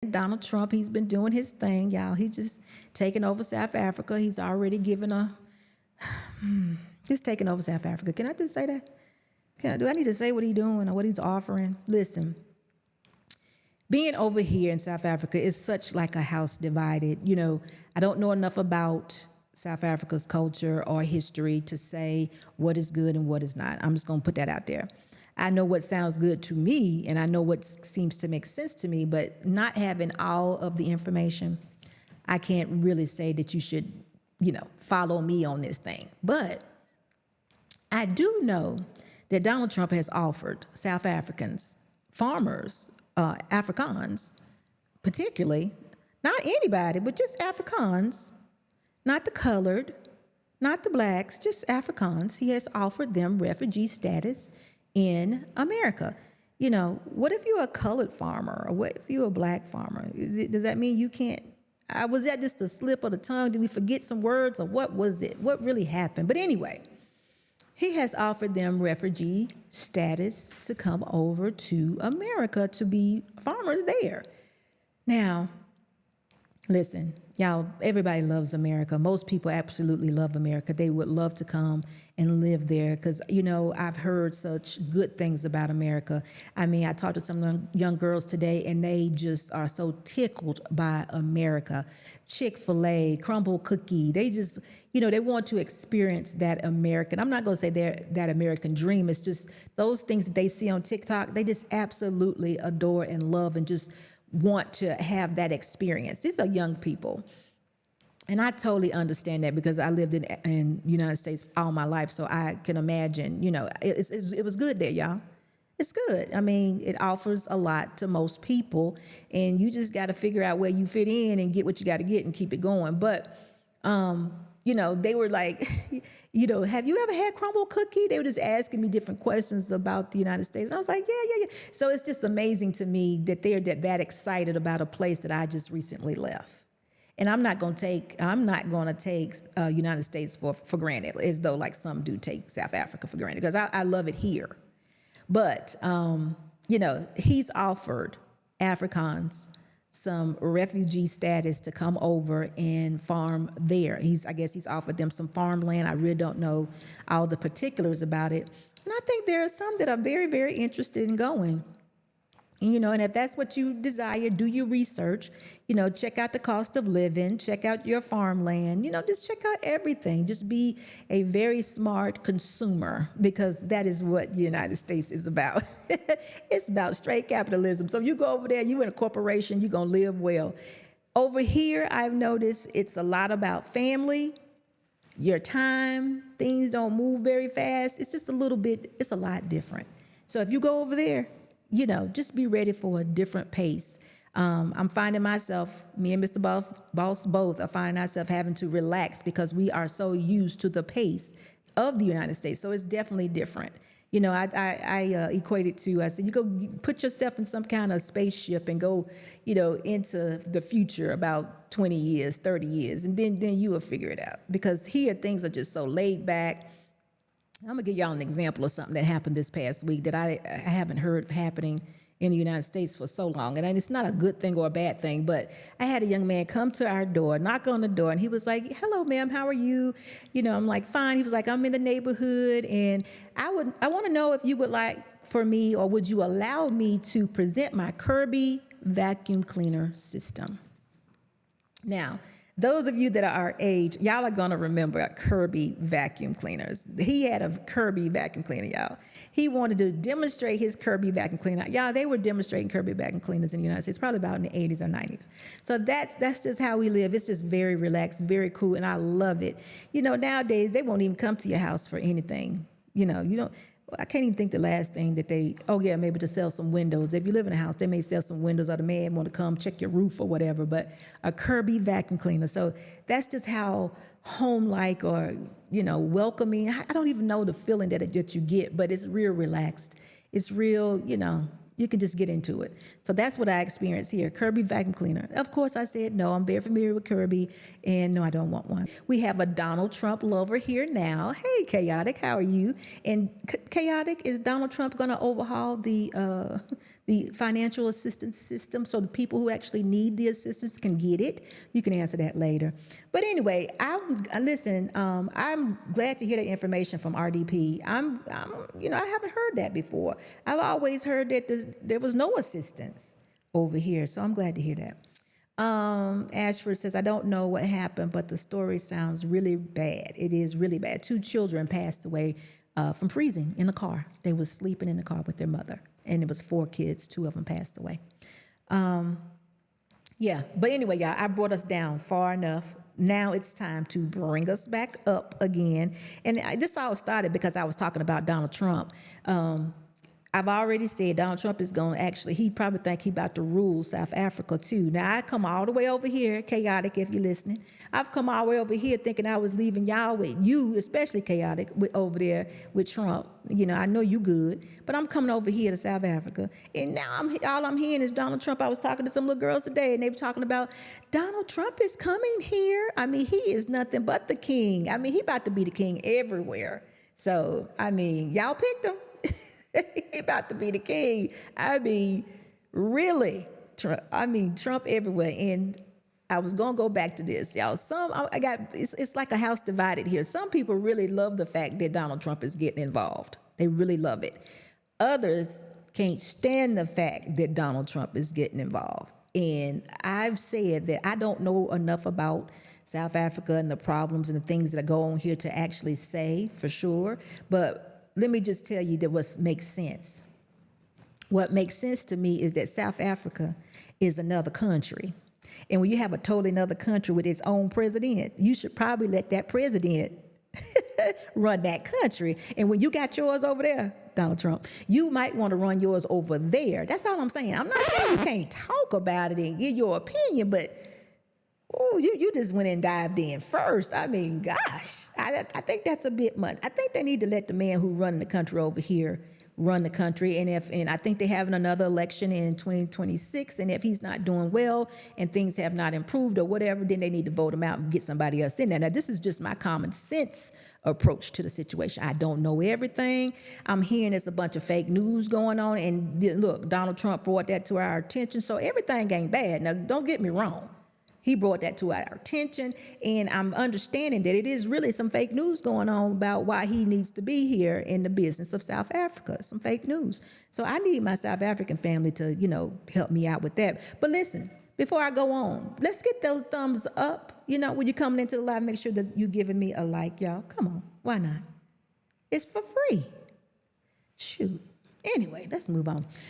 Donald Trump, he's been doing his thing, y'all. He's just taking over South Africa. He's already given he's taking over South Africa. Can I just say that? Do I need to say what he's doing or what he's offering? Listen, being over here in South Africa is such like a house divided. I don't know enough about South Africa's culture or history to say what is good and what is not. I'm just going to put that out there. I know what sounds good to me and I know what seems to make sense to me, but not having all of the information, I can't really say that you should, follow me on this thing. But I do know that Donald Trump has offered South Africans, farmers, Afrikaans, particularly, not anybody, but just Afrikaans, not the colored, not the blacks, just Afrikaans. He has offered them refugee status in America. What if you're a colored farmer or what if you're a black farmer? Does that mean you can't? Was that just a slip of the tongue? Did we forget some words or what was it? What really happened? But anyway, he has offered them refugee status to come over to America to be farmers there. Now, listen, y'all, everybody loves America. Most people absolutely love America. They would love to come and live there because, I've heard such good things about America. I talked to some young girls today and they just are so tickled by America. Chick-fil-A, crumble cookie, they just, they want to experience that American. I'm not going to say that American dream. It's just those things that they see on TikTok, they just absolutely adore and love and just want to have that experience. These are young people. And I totally understand that because I lived in United States all my life. So I can imagine, it was good there, y'all. It's good. It offers a lot to most people and you just got to figure out where you fit in and get what you got to get and keep it going. But, they were like, have you ever had crumble cookie? They were just asking me different questions about the United States. And I was like, yeah. So it's just amazing to me that they're that excited about a place that I just recently left. And I'm not going to take United States for granted, as though like some do take South Africa for granted, because I love it here. But, he's offered Afrikaans some refugee status to come over and farm there. I guess he's offered them some farmland. I really don't know all the particulars about it. And I think there are some that are very, very interested in going. And if that's what you desire, do your research, check out the cost of living, check out your farmland, just check out everything. Just be a very smart consumer because that is what the United States is about. It's about straight capitalism. So you go over there, you in a corporation, you're going to live well. Over here, I've noticed it's a lot about family, your time, things don't move very fast. It's just it's a lot different. So if you go over there, just be ready for a different pace. I'm finding myself, me and Mr. Boss both are finding ourselves having to relax because we are so used to the pace of the United States. So it's definitely different. I equate it to, I said, you go put yourself in some kind of spaceship and go, into the future about 20 years, 30 years, and then you will figure it out. Because here things are just so laid back. I'm going to give y'all an example of something that happened this past week that I haven't heard of happening in the United States for so long. And it's not a good thing or a bad thing, but I had a young man come to our door, knock on the door, and he was like, hello, ma'am, how are you? I'm like, fine. He was like, I'm in the neighborhood, and I want to know if you would like for me or would you allow me to present my Kirby vacuum cleaner system. Now, those of you that are our age, y'all are going to remember Kirby vacuum cleaners. He had a Kirby vacuum cleaner, y'all. He wanted to demonstrate his Kirby vacuum cleaner. Y'all, they were demonstrating Kirby vacuum cleaners in the United States, probably about in the 80s or 90s. So that's just how we live. It's just very relaxed, very cool, and I love it. Nowadays, they won't even come to your house for anything. You don't. I can't even think the last thing that maybe to sell some windows. If you live in a house, they may sell some windows or the man want to come check your roof or whatever, but a Kirby vacuum cleaner. So that's just how home-like or, welcoming. I don't even know the feeling that you get, but it's real relaxed. It's real, you can just get into it. So that's what I experienced here, Kirby vacuum cleaner. Of course, I said no. I'm very familiar with Kirby, and no, I don't want one. We have a Donald Trump lover here now. Hey, Chaotic, how are you? And Chaotic, is Donald Trump going to overhaul the the financial assistance system so the people who actually need the assistance can get it? You can answer that later. But anyway, I'm glad to hear the information from RDP. I haven't heard that before. I've always heard that there was no assistance over here, so I'm glad to hear that. Ashford says, I don't know what happened, but the story sounds really bad. It is really bad. 2 children passed away from freezing in the car. They were sleeping in the car with their mother, and it was 4 kids. 2 of them passed away. Yeah, but anyway, y'all, I brought us down far enough. Now it's time to bring us back up again. And this all started because I was talking about Donald Trump. I've already said Donald Trump is going to actually, he probably think he about to rule South Africa too. Now I come all the way over here, Chaotic, if you're listening. I've come all the way over here thinking I was leaving y'all with you, especially Chaotic, over there with Trump. I know you good, but I'm coming over here to South Africa. And now all I'm hearing is Donald Trump. I was talking to some little girls today and they were talking about Donald Trump is coming here. He is nothing but the king. He about to be the king everywhere. So, y'all picked him. He about to be the king. Really, Trump everywhere. And I was gonna go back to this, y'all. It's like a house divided here. Some people really love the fact that Donald Trump is getting involved. They really love it. Others can't stand the fact that Donald Trump is getting involved. And I've said that I don't know enough about South Africa and the problems and the things that go on here to actually say for sure. But let me just tell you that what makes sense. What makes sense to me is that South Africa is another country. And when you have a totally another country with its own president, you should probably let that president run that country. And when you got yours over there, Donald Trump, you might want to run yours over there. That's all I'm saying. I'm not saying you can't talk about it and give your opinion, but you just went and dived in first. Gosh, I think that's a bit much. I think they need to let the man who run the country over here run the country. And I think they're having another election in 2026. And if he's not doing well and things have not improved or whatever, then they need to vote him out and get somebody else in there. Now, this is just my common sense approach to the situation. I don't know everything. I'm hearing there's a bunch of fake news going on. And look, Donald Trump brought that to our attention. So everything ain't bad. Now, don't get me wrong. He brought that to our attention, and I'm understanding that it is really some fake news going on about why he needs to be here in the business of South Africa, some fake news. So I need my South African family to, help me out with that. But listen, before I go on, let's get those thumbs up. When you're coming into the live, make sure that you're giving me a like, y'all. Come on, why not? It's for free. Shoot. Anyway, let's move on.